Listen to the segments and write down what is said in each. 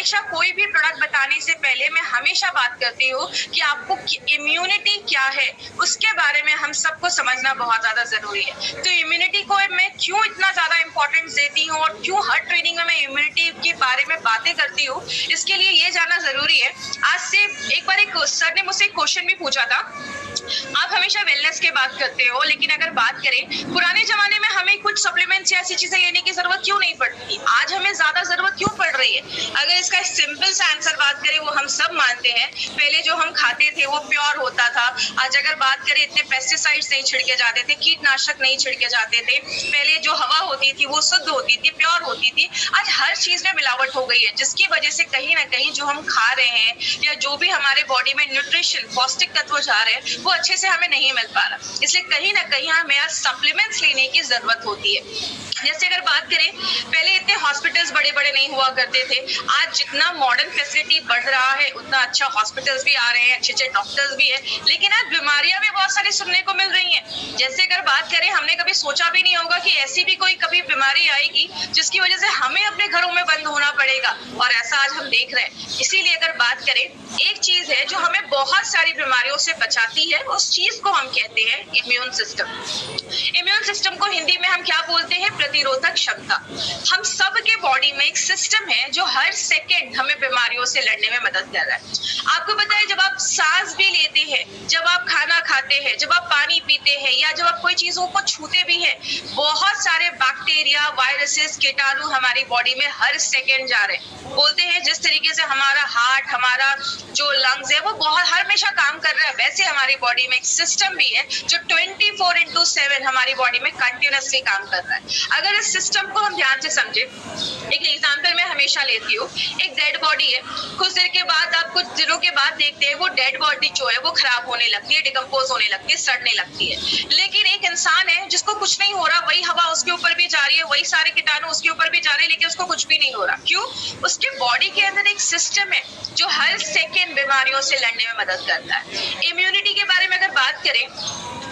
हमेशा कोई भी प्रोडक्ट बताने से पहले मैं हमेशा बात करती हूँ कि आपको इम्यूनिटी क्या है उसके बारे में हम सबको समझना बहुत ज्यादा जरूरी है। तो इम्यूनिटी को मैं क्यों इतना ज्यादा इंपॉर्टेंस देती हूँ और क्यों हर ट्रेनिंग में मैं इम्यूनिटी के बारे में बातें करती हूँ, इसके लिए ये जानना जरूरी है। आज से एक बार एक सर ने मुझसे एक क्वेश्चन भी पूछा था, आप हमेशा वेलनेस की बात करते हो, लेकिन अगर बात करें पुराने जमाने में हमें कुछ सप्लीमेंट्स या ऐसी चीजें लेने की जरूरत क्यों नहीं पड़ती थी, आज हमें ज्यादा जरूरत क्यों पड़ रही है? अगर इसका सिंपल सा आंसर बात करें, वो हम सब मानते हैं, पहले जो हम खाते थे वो प्योर होता था। आज अगर बात करें, इतने पेस्टिसाइड्स नहीं छिड़के जाते थे, कीटनाशक नहीं छिड़के जाते थे, पहले जो हवा होती थी वो शुद्ध होती थी, प्योर होती थी। आज हर चीज में मिलावट हो गई है, जिसकी वजह से कहीं ना कहीं जो हम खा रहे हैं या जो भी हमारे बॉडी में न्यूट्रिशन पौष्टिक तत्व जा रहे हैं वो अच्छे से हमें नहीं मिल पा रहा। इसलिए कहीं ना कहीं हमें आज सप्लीमेंट्स लेने की जरूरत होती है। जैसे अगर बात करें, पहले इतने हॉस्पिटल्स बड़े बड़े नहीं हुआ करते थे, आज जितना मॉडर्न फैसिलिटी बढ़ रहा है उतना अच्छा हॉस्पिटल्स भी आ रहे हैं, अच्छे अच्छे डॉक्टर्स भी है, लेकिन आज बीमारियां भी बहुत सारी सुनने को मिल रही हैं। जैसे अगर बात करें, हमने कभी सोचा भी नहीं होगा कि ऐसी भी कोई कभी बीमारी आएगी जिसकी वजह से हमें अपने घरों में बंद होना पड़ेगा, और ऐसा आज हम देख रहे हैं। इसीलिए अगर बात करें, एक चीज है जो हमें बहुत सारी बीमारियों से बचाती है, उस चीज को हम कहते हैं इम्यून सिस्टम। इम्यून सिस्टम को हिंदी में हम क्या बोलते हैं? प्रतिरोधक क्षमता। हम सब के बॉडी में एक सिस्टम है जो हर सेकेंड हमें बीमारियों से लड़ने में मदद कर रहा है। आपको पता है, जब आप सांस भी लेते हैं, जब आप खाना खाते हैं, जब आप पानी पीते हैं, या जब आप कोई चीजों को छूते भी हैं, बहुत सारे बैक्टीरिया, वायरसेस, कीटाणु हमारी बॉडी में हर सेकेंड जा रहे हैं। बोलते हैं जिस तरीके से हमारा हार्ट, हमारा जो लंग्स है वो बहुत हमेशा काम कर रहा है, वैसे हमारी बॉडी में एक सिस्टम भी है जो 24/7 हमारी बॉडी में कंटिन्यूअसली काम कर रहा है। अगर इस सिस्टम को हम ध्यान से समझे, एक एग्जांपल मैं हमेशा लेती हूँ, एक डेड बॉडी है, कुछ देर के बाद, आप कुछ दिनों के बाद देखते हैं वो डेड बॉडी जो है वो खराब होने लगती है, डिकम्पोज होने लगती है, सड़ने लगती है। लेकिन एक इंसान है जिसको कुछ नहीं हो रहा, वही हवा उसके ऊपर भी जा रही है, वही सारे कीटाणु उसके ऊपर भी जा रहे हैं, लेकिन उसको कुछ भी नहीं हो रहा। क्यों? उसके बॉडी के अंदर एक सिस्टम है जो हर सेकेंड बीमारियों से लड़ने में मदद करता है। इम्यूनिटी के बारे में अगर बात करें,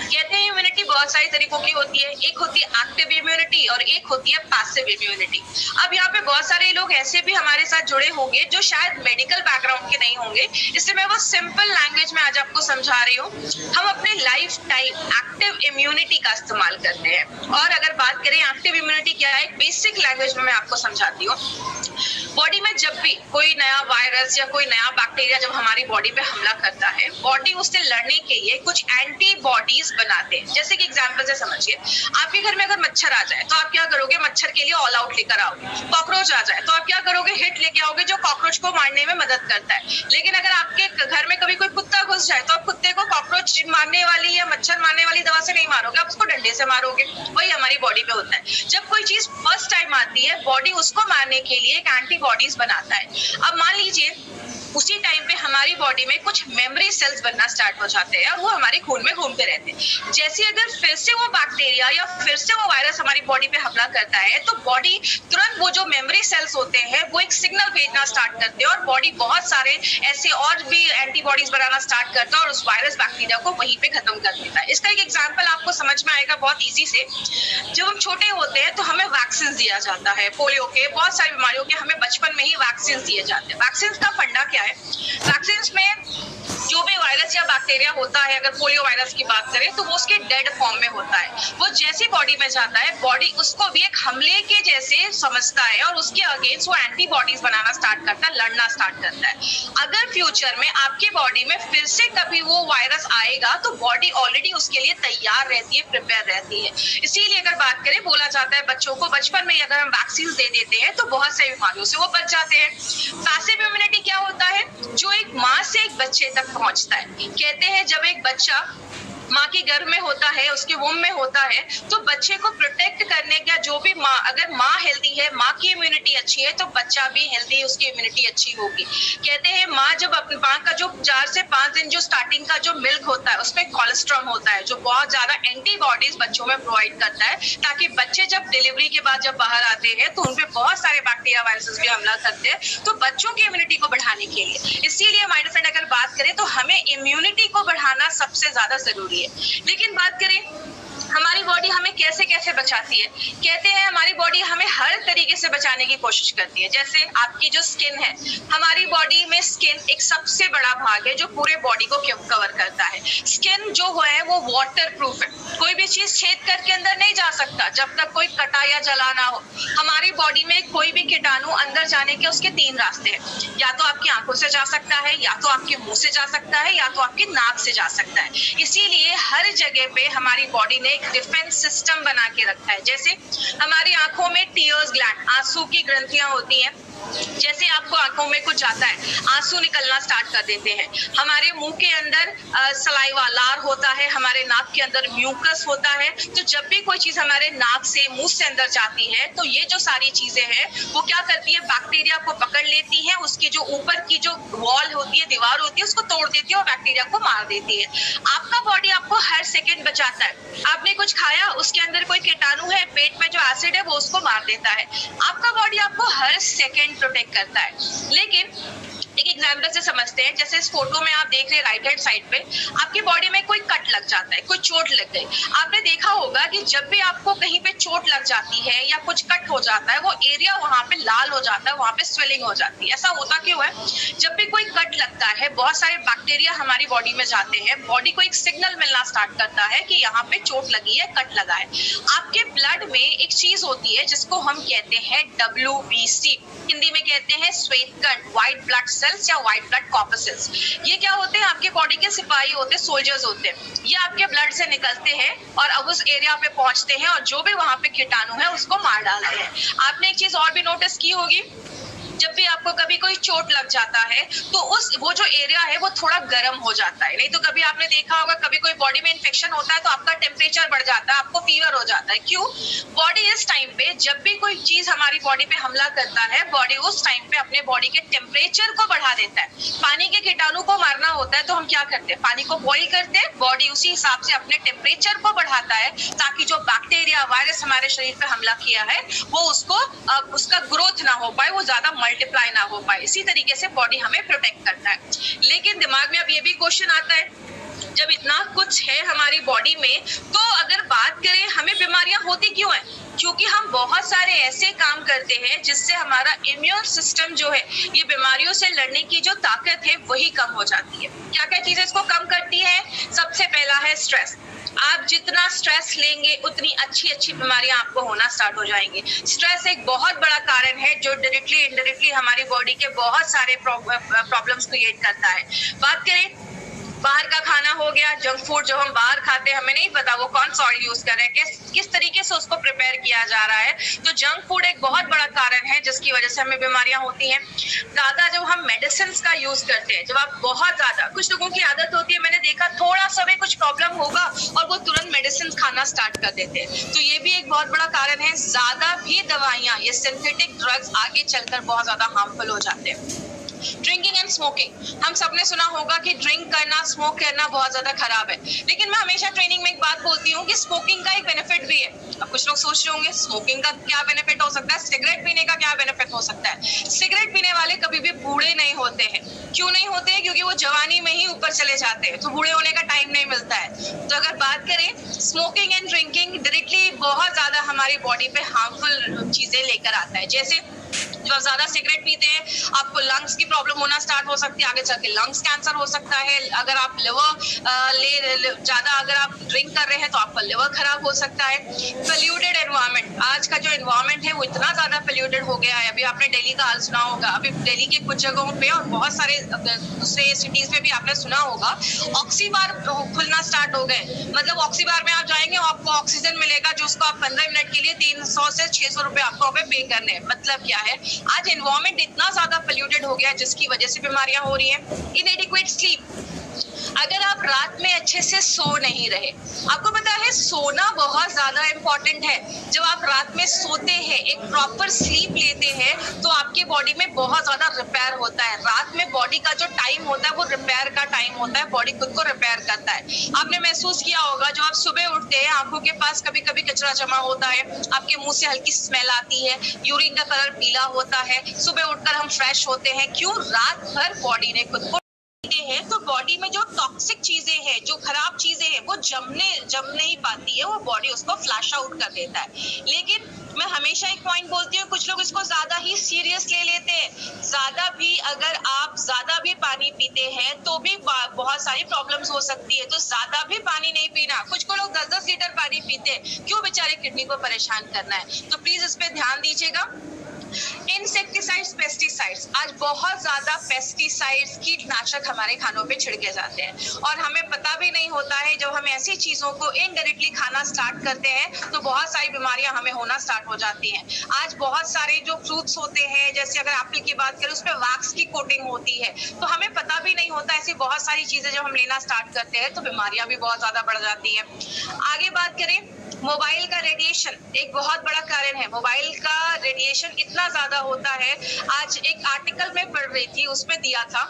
कहते हैं इम्यूनिटी बहुत सारी तरीकों की होती है। एक होती है एक्टिव इम्यूनिटी और एक होती है पैसिव इम्यूनिटी। अब यहाँ पे बहुत सारे लोग ऐसे भी हमारे साथ जुड़े होंगे जो शायद मेडिकल बैकग्राउंड के नहीं होंगे, इसलिए मैं वो सिंपल लैंग्वेज में आज आपको समझा रही हूँ। हम अपने लाइफ टाइम एक्टिव इम्यूनिटी का इस्तेमाल करते हैं, और अगर बात करें एक्टिव इम्यूनिटी क्या है, एक बेसिक लैंग्वेज में मैं आपको समझाती हूँ। बॉडी में जब भी कोई नया वायरस या कोई नया बैक्टीरिया जब हमारी बॉडी पे हमला करता है, बॉडी उससे लड़ने के लिए कुछ एंटीबॉडीज बनाते हैं। जैसे कि एग्जांपल से समझिए, आपके घर में अगर मच्छर आ जाए तो आप क्या करोगे? मच्छर के लिए ऑल आउट लेकर आओगे। कॉकरोच आ जाए तो आप क्या करोगे? हिट लेके आओगे, जो कॉकरोच को मारने में मदद करता है। लेकिन अगर आपके घर में कभी कोई कुत्ता घुस जाए तो आप कुत्ते को कॉकरोच मारने वाली या मच्छर मारने वाली दवा से नहीं मारोगे, आप उसको डंडे से मारोगे। वही हमारी बॉडी पे होता है। जब कोई चीज फर्स्ट टाइम आती है, बॉडी उसको मारने के लिए एक एंटीबॉडीज बनाता है। अब मान लीजिए उसी टाइम पे हमारी बॉडी में कुछ मेमोरी सेल्स बनना स्टार्ट हो जाते हैं और वो हमारे खून में घूमते रहते हैं। जैसे अगर फिर से वो बैक्टीरिया या फिर से वो वायरस हमारी बॉडी पे हमला करता है, तो बॉडी तुरंत वो जो मेमोरी सेल्स होते हैं वो एक सिग्नल भेजना स्टार्ट करते हैं, और बॉडी बहुत सारे ऐसे और भी एंटीबॉडीज बनाना स्टार्ट करता है और उस वायरस बैक्टीरिया को वहीं पे खत्म कर देता है। इसका एक एग्जाम्पल आपको समझ में आएगा बहुत ईजी से। जब हम छोटे होते हैं तो हमें वैक्सीन दिया जाता है, पोलियो के, बहुत सारी बीमारियों के हमें बचपन में ही वैक्सीन दिए जाते हैं। वैक्सीन का फंडा क्या है? वैक्सीन में जो भी वायरस या बैक्टीरिया होता है, अगर पोलियो वायरस की बात करें तो वो उसके डेड फॉर्म में होता है। वो जैसे बॉडी में जाता है, बॉडी उसको भी एक हमले के जैसे समझता है और उसके अगेंस्ट वो एंटीबॉडीज बनाना स्टार्ट करता है, लड़ना स्टार्ट करता है। अगर फ्यूचर में आपकी बॉडी में फिर से कभी वो वायरस आएगा तो बॉडी ऑलरेडी उसके लिए तैयार रहती है, प्रिपेयर रहती है। इसीलिए अगर बात करें, बोला जाता है बच्चों को बचपन में अगर हम वैक्सीन दे देते हैं तो बहुत सारी बीमारियों से वो बच जाते हैं। पैसिव इम्यूनिटी क्या होता है? जो एक माँ से एक बच्चे तक पहुंचता है। कहते हैं जब एक बच्चा माँ के गर्भ में होता है, उसके वोम में होता है, तो बच्चे को प्रोटेक्ट करने का जो भी माँ, अगर माँ हेल्दी है, माँ की इम्यूनिटी अच्छी है, तो बच्चा भी हेल्दी, उसकी इम्यूनिटी अच्छी होगी। कहते हैं माँ जब अपनी माँ का जो 4 से 5 दिन जो स्टार्टिंग का जो मिल्क होता है उसमें कोलेस्ट्रॉल होता है, जो बहुत ज्यादा एंटीबॉडीज बच्चों में प्रोवाइड करता है, ताकि बच्चे जब डिलीवरी के बाद जब बाहर आते हैं तो उनपे बहुत सारे बैक्टीरिया, वायरसेस भी हमला करते हैं, तो बच्चों की इम्यूनिटी को बढ़ाने के लिए। इसीलिए माय डियर फ्रेंड, अगर बात करें तो हमें इम्यूनिटी को बढ़ाना सबसे ज्यादा जरूरी है। लेकिन बात करें हमारी बॉडी हमें कैसे कैसे बचाती है? कहते हैं हमारी बॉडी हमें हर तरीके से बचाने की कोशिश करती है। जैसे आपकी जो स्किन है, हमारी बॉडी में स्किन एक सबसे बड़ा भाग है जो पूरे बॉडी को कवर करता है। स्किन जो है वो वाटर प्रूफ है, कोई भी चीज छेद करके अंदर नहीं जा सकता जब तक कोई कटा या जला ना हो। हमारी बॉडी में कोई भी कीटाणु अंदर जाने के उसके 3 रास्ते हैं, या तो आपकी आंखों से जा सकता है, या तो आपके मुंह से जा सकता है, या तो आपकी नाक से जा सकता है। इसीलिए हर जगह पे हमारी बॉडी ने एक डिफेंस सिस्टम बना के रखा है। जैसे हमारी आंखों में टीयर्स ग्लैंड, आंसू की ग्रंथियां होती हैं। जैसे आपको आंखों में कुछ जाता है, आंसू निकलना स्टार्ट कर देते हैं। हमारे मुंह के अंदर सलाइवा, लार होता है, हमारे नाक के अंदर म्यूकस होता है। तो जब भी कोई चीज हमारे नाक से, मुंह से अंदर जाती है तो ये जो सारी चीजें हैं वो क्या करती है, बैक्टीरिया को पकड़ लेती है, उसकी जो ऊपर की जो वॉल होती है, दीवार होती है, उसको तोड़ देती है और बैक्टीरिया को मार देती है। आपका बॉडी आपको हर सेकेंड बचाता है। आपने कुछ खाया, उसके अंदर कोई कीटाणु है, पेट में जो एसिड है वो उसको मार देता है। आपका बॉडी आपको हर सेकेंड प्रोटेक्ट करता है। लेकिन एक एग्जाम्पल से समझते हैं। जैसे इस फोटो में आप देख रहे हैं राइट हैंड साइड पे आपकी बॉडी में कोई कट लग जाता है, कोई चोट लग गई। आपने देखा होगा कि जब भी आपको कहीं पे चोट लग जाती है या कुछ कट हो जाता है, वो एरिया वहां पे लाल हो जाता है, वहां पे स्वेलिंग हो जाती है। ऐसा होता क्यों है? जब भी कोई कट लगता है, बहुत सारे बैक्टीरिया हमारी बॉडी में जाते हैं, बॉडी को एक सिग्नल मिलना स्टार्ट करता है कि यहाँ पे चोट लगी है, कट लगा है। आपके ब्लड में एक चीज होती है जिसको हम कहते हैं WBC, हिंदी में कहते हैं श्वेत कण, व्हाइट ब्लड सेल्स या व्हाइट ब्लड कॉर्पसेल्स। ये क्या होते हैं? आपके बॉडी के सिपाही होते हैं, सोल्जर्स होते हैं। ये आपके ब्लड से निकलते हैं और अब उस एरिया पे पहुंचते हैं और जो भी वहां पे कीटाणु है उसको मार डालते हैं। आपने एक चीज और भी नोटिस की होगी, जब भी आपको कभी कोई चोट लग जाता है तो वो जो एरिया है वो थोड़ा गर्म हो जाता है। नहीं तो कभी आपने देखा होगा, कभी कोई बॉडी में इन्फेक्शन होता है तो आपका टेम्परेचर बढ़ जाता है, आपको फीवर हो जाता है। क्यों? बॉडी इस टाइम पे, जब भी कोई चीज हमारी बॉडी पे हमला करता है, बॉडी उस टाइम पे अपने बॉडी के टेम्परेचर को बढ़ा देता है। पानी के कीटाणु को मारना होता है तो हम क्या करते हैं? पानी को बॉइल करते हैं, बॉडी उसी हिसाब से अपने टेम्परेचर को बढ़ाता है ताकि जो बैक्टीरिया, वायरस हमारे शरीर पे हमला किया है वो उसका ग्रोथ ना हो पाए, वो ज्यादा मल्टीप्लाई ना हो पाए। इसी तरीके से बॉडी हमें प्रोटेक्ट करता है। लेकिन दिमाग में अब ये भी क्वेश्चन आता है, जब इतना कुछ है हमारी बॉडी में, तो अगर बात करें हमें बीमारियां होती क्यों हैं? क्योंकि हम बहुत सारे ऐसे काम करते हैं जिससे हमारा इम्यून सिस्टम जो है, ये बीमारियों से लड़ने की जो ताकत है वही कम हो जाती है। क्या क्या चीजें इसको कम करती है? सबसे पहला है स्ट्रेस। आप जितना स्ट्रेस लेंगे उतनी अच्छी अच्छी बीमारियां आपको होना स्टार्ट हो जाएंगी। स्ट्रेस एक बहुत बड़ा कारण है जो डायरेक्टली इनडायरेक्टली हमारी बॉडी के बहुत सारे प्रॉब्लम्स क्रिएट करता है। बात करें बाहर का खाना हो गया, जंक फूड जो हम बाहर खाते हैं, हमें नहीं पता वो कौन सा ऑयल यूज कर रहे हैं, किस तरीके से उसको प्रिपेयर किया जा रहा है। तो जंक फूड एक बहुत बड़ा कारण है जिसकी वजह से हमें बीमारियां होती हैं। ज्यादा जब हम मेडिसिन का यूज करते हैं, जब आप बहुत ज्यादा, कुछ लोगों की आदत होती है, मैंने देखा थोड़ा सा भी कुछ प्रॉब्लम होगा और वो तुरंत मेडिसिन खाना स्टार्ट कर देते हैं। तो ये भी एक बहुत बड़ा कारण है। ज्यादा भी दवाइयां, ये सिंथेटिक ड्रग्स आगे चलकर बहुत ज्यादा हार्मफुल हो जाते हैं। ड्रिंकिंग एंड स्मोकिंग, हम सबने सुना होगा कि ड्रिंक करना, स्मोक करना बहुत ज्यादा खराब है। लेकिन मैं हमेशा ट्रेनिंग में एक बात बोलती हूँ कि स्मोकिंग का एक बेनिफिट भी है। अब कुछ लोग सोच रहे होंगे स्मोकिंग का क्या बेनिफिट हो सकता है, सिगरेट पीने का क्या बेनिफिट हो सकता है। सिगरेट पीने वाले कभी भी बूढ़े नहीं होते हैं। क्यों नहीं होते हैं? क्योंकि वो जवानी में ही ऊपर चले जाते हैं, तो बूढ़े होने का टाइम नहीं मिलता है। तो अगर बात करें, स्मोकिंग एंड ड्रिंकिंग डायरेक्टली बहुत ज्यादा हमारी बॉडी पे हार्मफुल चीजें लेकर आता है। जैसे जब आप ज्यादा सिगरेट पीते हैं, आपको लंग्स की प्रॉब्लम होना स्टार्ट हो सकती है, आगे चल के लंग्स कैंसर हो सकता है। अगर आप ज्यादा अगर आप ड्रिंक कर रहे हैं तो आपका लिवर खराब हो सकता है। पोल्यूटेड एनवायरनमेंट, आज का जो एनवायरनमेंट है वो इतना ज्यादा पोल्यूटेड हो गया है। अभी आपने दिल्ली का हाल सुना होगा, अभी दिल्ली के कुछ जगहों पे और बहुत सारे दूसरे सिटीज में भी आपने सुना होगा, ऑक्सीबार खुलना स्टार्ट हो गए। मतलब ऑक्सीबार में आप जाएंगे, आपको ऑक्सीजन मिलेगा जो उसको आप 15 मिनट के लिए 300 से 600 रुपए आपको पे करने हैं। मतलब क्या है, आज एनवायरनमेंट इतना ज्यादा पोल्यूटेड हो गया जिसकी वजह से बीमारियां हो रही हैं। इनएडिक्वेट स्लीप, अगर आप रात में अच्छे से सो नहीं रहे, आपको पता है सोना बहुत ज्यादा इंपॉर्टेंट है। जब आप रात में सोते हैं, एक प्रॉपर स्लीप लेते हैं, तो आपके बॉडी में बहुत ज्यादा रिपेयर होता है। रात में बॉडी का जो टाइम होता है वो रिपेयर का टाइम होता है, बॉडी खुद को रिपेयर करता है। आपने महसूस किया होगा, जब आप सुबह उठते हैं, आंखों के पास कभी कभी कचरा जमा होता है, आपके मुंह से हल्की स्मेल आती है, यूरिन का कलर पीला होता है, सुबह उठकर हम फ्रेश होते हैं। क्यों? रात भर बॉडी ने खुद को हैं तो बॉडी में जो टॉक्सिक चीजें हैं, जो खराब चीजें हैं, वो जम नहीं पाती है, वो बॉडी उसको फ्लैश आउट कर देता है। लेकिन मैं हमेशा एक पॉइंट बोलती हूँ, कुछ लोग इसको ज्यादा ही सीरियस ले लेते हैं। ज्यादा भी अगर आप ज्यादा भी पानी पीते हैं तो भी बहुत सारी प्रॉब्लम्स हो सकती है, तो ज्यादा भी पानी नहीं पीना। कुछ को लोग 10-10 लीटर पानी पीते हैं, क्यों बेचारे किडनी को परेशान करना है। तो प्लीज इस पे ध्यान दीजिएगा। इंसेक्टिसाइड्स, पेस्टिसाइड्स, आज बहुत ज्यादा पेस्टिसाइड्स, कीटनाशक हमारे खानों पे छिड़के जाते हैं और हमें पता भी नहीं होता है। जब हम ऐसी चीजों को इनडायरेक्टली खाना स्टार्ट करते हैं तो बहुत सारी बीमारियां हमें होना स्टार्ट हो जाती हैं। आज बहुत सारे जो फ्रूट्स होते हैं, जैसे अगर एप्पल की बात करें, उसमें वैक्स की कोटिंग होती है, तो हमें पता भी नहीं होता। ऐसी बहुत सारी चीजें जब हम लेना स्टार्ट करते हैं तो बीमारियां भी बहुत ज्यादा बढ़ जाती हैं। आगे बात करें, मोबाइल का रेडिएशन एक बहुत बड़ा कारण है। मोबाइल का रेडिएशन इतना ज्यादा होता है, आज एक आर्टिकल में पढ़ रही थी, उसमें दिया था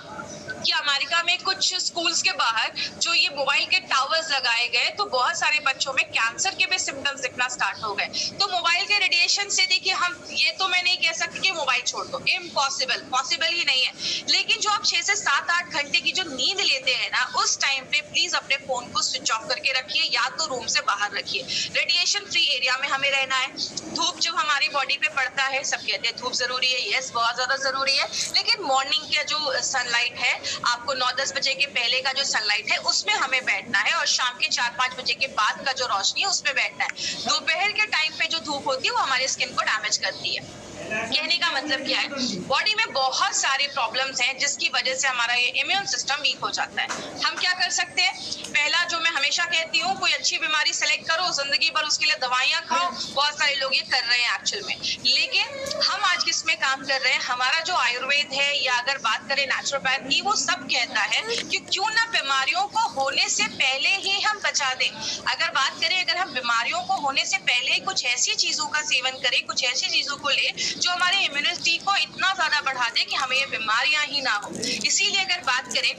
कि अमेरिका में कुछ स्कूल्स के बाहर जो ये मोबाइल के टावर्स लगाए गए तो बहुत सारे बच्चों में कैंसर के भी सिम्टम्स दिखना स्टार्ट हो गए। तो मोबाइल के रेडिएशन से देखिए, हम ये तो मैं नहीं कह सकती कि मोबाइल छोड़ दो, इम्पॉसिबल, पॉसिबल ही नहीं है। लेकिन जो आप 6 से 7-8 घंटे की जो नींद लेते हैं ना, उस टाइम पे प्लीज अपने फोन को स्विच ऑफ करके रखिए, या तो रूम से बाहर रखिए। रेडिएशन फ्री एरिया में हमें रहना है। धूप जब हमारी बॉडी पे पड़ता है, सब कहते हैं धूप जरूरी है, यस बहुत ज्यादा जरूरी है, लेकिन मॉर्निंग का जो सनलाइट है, आपको 9-10 बजे के पहले का जो सनलाइट है उसमें हमें बैठना है, और शाम के 4-5 बजे के बाद का जो रोशनी है उसमें बैठना है। दोपहर के टाइम पे जो धूप होती है वो हमारी स्किन को डैमेज करती है। कहने का मतलब क्या है, बॉडी में बहुत सारे प्रॉब्लम्स हैं जिसकी वजह से हमारा ये इम्यून सिस्टम वीक हो जाता है। हम क्या कर सकते हैं? पहला जो मैं हमेशा कहती हूँ, कोई अच्छी बीमारी सेलेक्ट करो, जिंदगी भर उसके लिए दवाइयां खाओ। बहुत सारे लोग ये कर रहे हैं एक्चुअल में, लेकिन हम आज किस में काम कर रहे हैं? हमारा जो आयुर्वेद है, या अगर बात करें नेचुरोपैथ की, वो सब कहता है कि क्यों ना बीमारियों को होने से पहले ही हम बचा दें। अगर बात करें, अगर हम बीमारियों को होने से पहले कुछ ऐसी चीजों का सेवन करें, कुछ ऐसी चीजों को ले जो हमारे इम्यूनिटी को इतना ज्यादा बढ़ा दे कि हमें ये बीमारियां ही ना हो। इसीलिए अगर बात करें,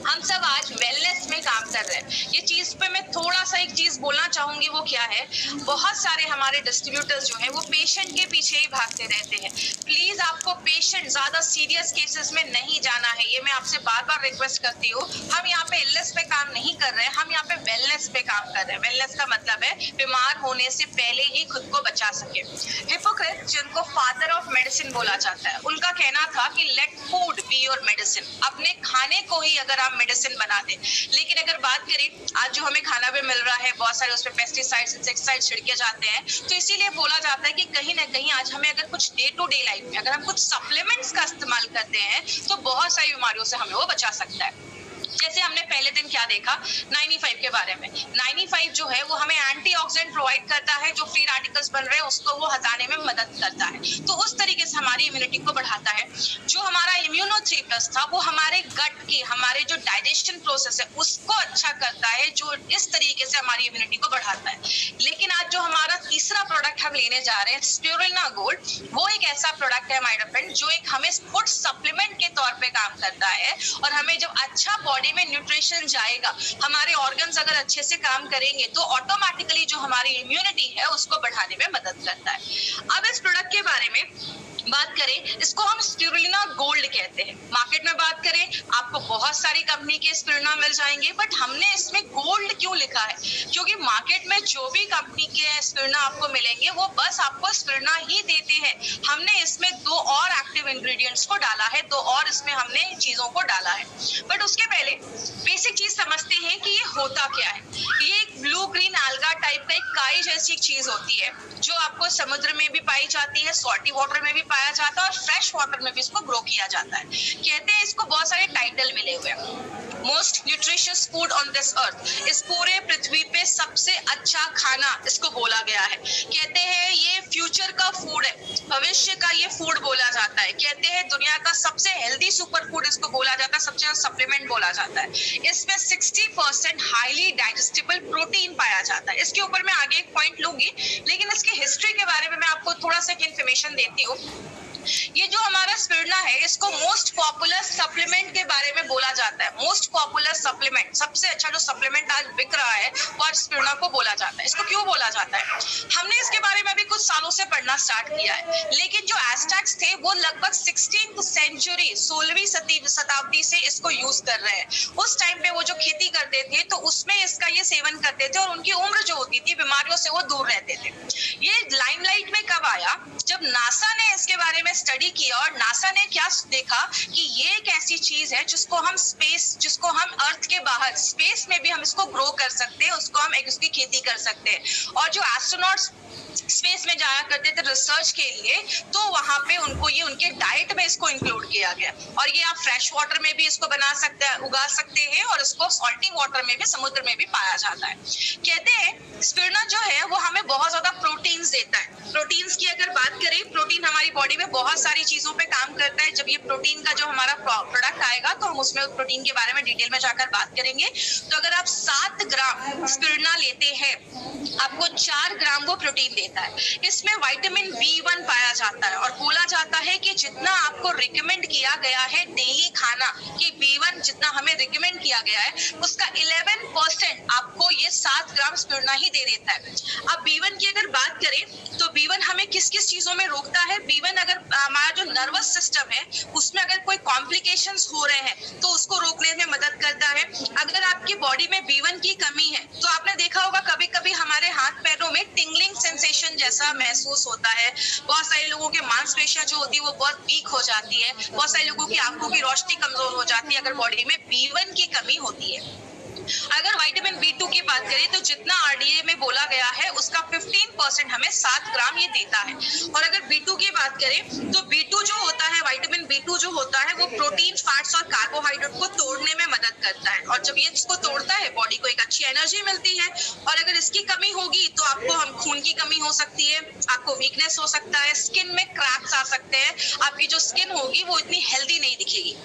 हम सब आज वेलनेस में काम कर रहे हैं। ये चीज पे मैं थोड़ा सा एक चीज बोलना चाहूंगी, वो क्या है, बहुत सारे हमारे डिस्ट्रीब्यूटर्स जो हैं वो पेशेंट के पीछे ही भागते रहते हैं। प्लीज आपको पेशेंट ज्यादा सीरियस केसेस में नहीं जाना है, ये मैं आपसे बार बार रिक्वेस्ट करती हूँ। हम यहाँ पे इलनेस पे काम नहीं कर रहे हैं, हम यहाँ पे वेलनेस पे काम कर रहे हैं। वेलनेस का मतलब है बीमार होने से पहले ही खुद को बचा सके। हिपोक्रेट, जिनको फादर ऑफ मेडिसिन बोला जाता है, उनका कहना था कि let food be your medicine. अपने खाने को ही अगर आप मेडिसिन बना दे। लेकिन अगर बात करें, आज जो हमें खाना भी मिल रहा है, बहुत सारे उसमें पेस्टिसाइड्स, इंसेक्टिसाइड्स छिड़के जाते हैं, तो इसीलिए बोला जाता है कि कहीं ना कहीं आज हमें अगर कुछ डे टू डे लाइफ में अगर हम कुछ सप्लीमेंट्स का इस्तेमाल करते हैं तो बहुत सारी बीमारियों से हमें वो बचा सकता है। जैसे हमने पहले दिन क्या देखा, 95 के बारे में। 95 जो है वो हमें एंटीऑक्सीडेंट प्रोवाइड करता है, जो फ्री रेडिकल्स बन रहे हैं उसको वो हटाने में मदद करता है। तो उस तरीके से हमारी इम्यूनिटी को बढ़ाता है। जो हमारा इम्यूनो 3+ था, वो हमारे गट की, हमारे जो डाइजेशन प्रोसेस है उसको अच्छा करता है, जो इस तरीके से हमारी इम्यूनिटी को बढ़ाता है। लेकिन आज जो हमारा तीसरा प्रोडक्ट हम लेने जा रहे हैं, स्पिरुलिना गोल्ड, वो एक ऐसा प्रोडक्ट है माय फ्रेंड, जो एक हमें फूड सप्लीमेंट के तौर पे काम करता है। और हमें जब अच्छा बॉडी में न्यूट्रिशन जाएगा, हमारे ऑर्गन्स अगर अच्छे से काम करेंगे तो ऑटोमेटिकली जो हमारी इम्यूनिटी है उसको बढ़ाने में मदद करता है। अब इस प्रोडक्ट के बारे में बात करें, इसको हम स्पिरुलिना गोल्ड कहते हैं। मार्केट में बात करें, आपको बहुत सारी कंपनी के स्पिरुलिना मिल जाएंगे, बट हमने इसमें गोल्ड क्यों लिखा है? क्योंकि मार्केट में जो भी कंपनी के स्पिरुलिना आपको मिलेंगे वो बस आपको स्पिरुलिना ही देते हैं। हमने इसमें 2 और एक्टिव इंग्रेडिएंट्स को डाला है, 2 और इसमें हमने चीजों को डाला है। बट उसके पहले बेसिक चीज समझते हैं कि ये होता क्या है। ये एक ब्लू ग्रीन alga टाइप का एक काई जैसी एक चीज होती है, जो आपको समुद्र में भी पाई जाती है, सॉल्टी वाटर में भी पाया जाता है, और फ्रेश वाटर में भी इसको ग्रो किया जाता है। कहते हैं इसको बहुत सारे टाइटल मिले हुए हैं, most nutritious food on this earth. इस पूरे पृथ्वी पे सबसे अच्छा खाना इसको बोला गया है। कहते हैं ये फ्यूचर का फूड है, भविष्य का ये फूड बोला जाता है। कहते हैं दुनिया का सबसे हेल्दी सुपर फूड इसको बोला जाता है, सबसे सप्लीमेंट बोला जाता है। इसमें 60% हाईली डाइजेस्टेबल प्रोटीन पाया जाता है। इसके ऊपर मैं आगे एक पॉइंट लूंगी, लेकिन इसकी हिस्ट्री के बारे में मैं आपको थोड़ा सा इन्फॉर्मेशन देती हूँ। ये जो हमारा स्पिरुलिना है, इसको मोस्ट पॉपुलर सप्लीमेंट के बारे में बोला जाता है। मोस्ट पॉपुलर सप्लीमेंट, सबसे अच्छा जो सप्लीमेंट आज बिक रहा है वो आज स्पिरुलिना को बोला जाता है। इसको क्यों बोला जाता है? हमने इसके बारे में अभी कुछ सालों से पढ़ना स्टार्ट किया है, लेकिन जो एज़टेक्स थे वो लगभग 16th सेंचुरी, 16वीं शताब्दी से इसको यूज कर रहे हैं। उस टाइम पे वो जो खेती करते थे तो उसमें इसका ये सेवन करते थे और उनकी उम्र जो होती थी बीमारियों से वो दूर रहते थे। ये लाइमलाइट में कब आया? जब नासा ने इसके बारे में स्टडी किया और नासा ने क्या देखा कि ये एक ऐसी चीज है जिसको हम अर्थ के बाहर स्पेस में भी हम इसको ग्रो कर सकते हैं, उसको हम उसकी खेती कर सकते हैं। और जो एस्ट्रोनॉट्स स्पेस में जाया करते थे रिसर्च के लिए, तो वहां पे उनको ये उनके डाइट में इसको इंक्लूड किया गया। और ये आप फ्रेश वाटर में भी इसको उगा सकते हैं और इसको सॉल्टी वाटर में भी, समुद्र में भी पाया जाता है। कहते हैं स्पिरुलिना जो है वो हमें बहुत ज्यादा प्रोटीन्स देता है। प्रोटीन्स की अगर बात करें, प्रोटीन हमारी बॉडी में बहुत सारी चीजों पे काम करता है। जब ये प्रोटीन का जो हमारा प्रोडक्ट आएगा तो हम उसमें प्रोटीन के बारे में डिटेल में जाकर बात करेंगे। तो अगर आप 7 ग्राम स्पिरुलिना लेते हैं, आपको 4 ग्राम वो प्रोटीन देता है। इसमें विटामिन B1 पाया जाता है और बोला जाता है कि जितना आपको रिकमेंड किया गया है डेली खाना कि B1 जितना हमें रिकमेंड किया गया है उसका 11% आपको ये 7 ग्राम स्पिरुलिना ही दे देता है। अब B1 की अगर बात करें तो B1 हमें किस किस चीजों में रोकता है? B1 अगर हमारा जो नर्वस सिस्टम है उसमें अगर कोई कॉम्प्लिकेशंस हो रहे हैं तो उसको रोकने में मदद करता है। अगर आपकी बॉडी में B1 की कमी है तो आपने देखा होगा कभी कभी हमारे हाथ पैरों में टिंगलिंग सेंसेशन जैसा महसूस होता है। बहुत सारे लोगों के मांसपेशियां जो होती है वो बहुत वीक हो जाती है। बहुत सारे लोगों की आंखों की रोशनी कमजोर हो जाती है अगर बॉडी में B1 की कमी होती है। अगर विटामिन B2 की बात करें तो जितना RDA में बोला गया है उसका 15% हमें 7 ग्राम ये देता है। और अगर B2 की बात करें तो B2 जो होता है, विटामिन B2 जो होता है वो प्रोटीन, फैट्स और कार्बोहाइड्रेट को तोड़ने में मदद करता है। और जब ये इसको तोड़ता है बॉडी को एक अच्छी एनर्जी मिलती है। और अगर इसकी कमी होगी तो आपको खून की कमी हो सकती है, आपको वीकनेस हो सकता है, स्किन में क्रैक्स आ सकते हैं, आपकी जो स्किन होगी वो इतनी हेल्दी नहीं दिखेगी।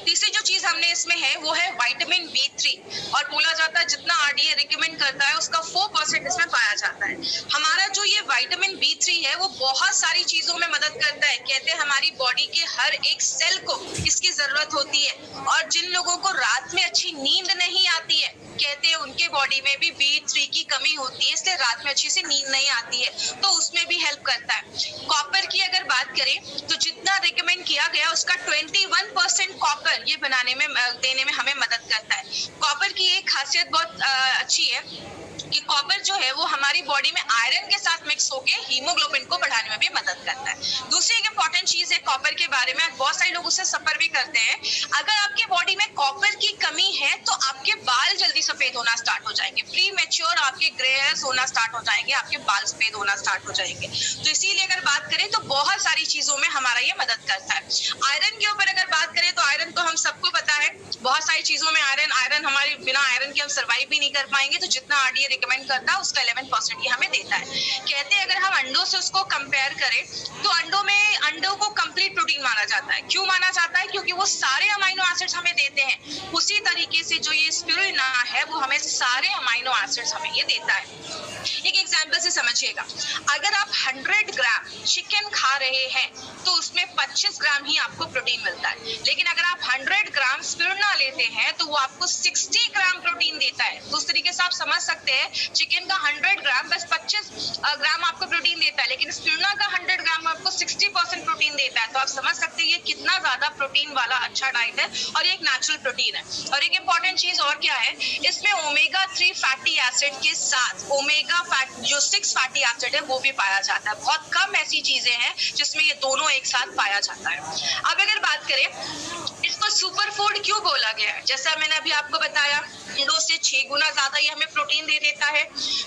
तीसरी जो चीज हमने इसमें है वो है विटामिन B3 और बोला जाता है जितना RDA रिकमेंड करता है उसका 4% इसमें पाया जाता है। हमारा जो ये विटामिन B3 है वो बहुत सारी चीजों में मदद करता है। कहते हैं हमारी बॉडी के हर एक सेल को इसकी जरूरत होती है। और जिन लोगों को रात में अच्छी नींद नहीं आती है, कहते हैं उनके बॉडी में भी B3 की कमी होती है, इसलिए रात में अच्छी से नींद नहीं आती है, तो उसमें भी हेल्प करता है। कॉपर की अगर बात करें तो जितना रिकमेंड किया गया उसका 21% कॉपर ये बनाने में देने में हमें मदद करता है। कॉपर की एक खासियत बहुत अच्छी है कि कॉपर जो है वो हमारी बॉडी में आयरन के साथ मिक्स होके हीमोग्लोबिन को बढ़ाने में भी मदद करता है। दूसरी एक इंपॉर्टेंट चीज है कॉपर के बारे में, बहुत सारे लोग उससे सफर भी करते हैं। अगर आपके बॉडी में कॉपर की कमी है तो आपके बाल जल्दी सफेद होना स्टार्ट हो जाएंगे, प्री मैच्योर आपके ग्रे हेयर्स होना स्टार्ट हो जाएंगे, आपके बाल सफेद होना स्टार्ट हो जाएंगे। तो इसीलिए अगर बात करें तो बहुत सारी चीजों में हमारा ये मदद करता है। आयरन के ऊपर अगर बात करें तो आयरन तो हम सबको पता है, बहुत सारी चीजों में आयरन हमारी बिना आयरन के हम सर्वाइव भी नहीं कर पाएंगे। तो जितना RDA रिकमेंड करता है उसका 11% ये हमें देता है। कहते हैं अगर हम अंडों से उसको कंपेयर करें तो अंडों को कंप्लीट प्रोटीन माना जाता है। क्यों माना जाता है? क्योंकि वो सारे अमाइनो एसिड्स हमें देते हैं। उसी तरीके से जो ये स्पिरुलिना है वो हमें सारे अमाइनो एसिड्स हमें ये देता है। एक एग्जांपल से समझिएगा, अगर आप 100 ग्राम चिकन खा रहे हैं तो उसमें 25 ग्राम ही आपको प्रोटीन मिलता है। लेकिन अगर आप 100 ग्राम स्पिरुलिना लेते हैं तो वो आपको 60 ग्राम प्रोटीन देता है। तो उस तरीके से आप समझ सकते हैं चिकन का 100 ग्राम बस 25 ग्राम आपको प्रोटीन देता है, लेकिन स्पिरुलिना का 100 ग्राम आपको 60% प्रोटीन देता है। तो आप समझ सकते हैं ये कितना ज्यादा प्रोटीन वाला अच्छा डाइट है और ये एक नेचुरल प्रोटीन है। और एक इंपॉर्टेंट चीज और क्या है, इसमें ओमेगा 3 फैटी एसिड के साथ ओमेगा फैट जो 6 फैटी एसिड है वो भी पाया जाता है। बहुत कम ऐसी चीजें हैं जिसमें ये दोनों एक साथ पाया जाता है। अब अगर बात करें इसको सुपर फूड क्यों बोला गया है, जैसा मैंने अभी आपको बताया अंडों से 6 गुना ज्यादा ये हमें प्रोटीन दे देता है।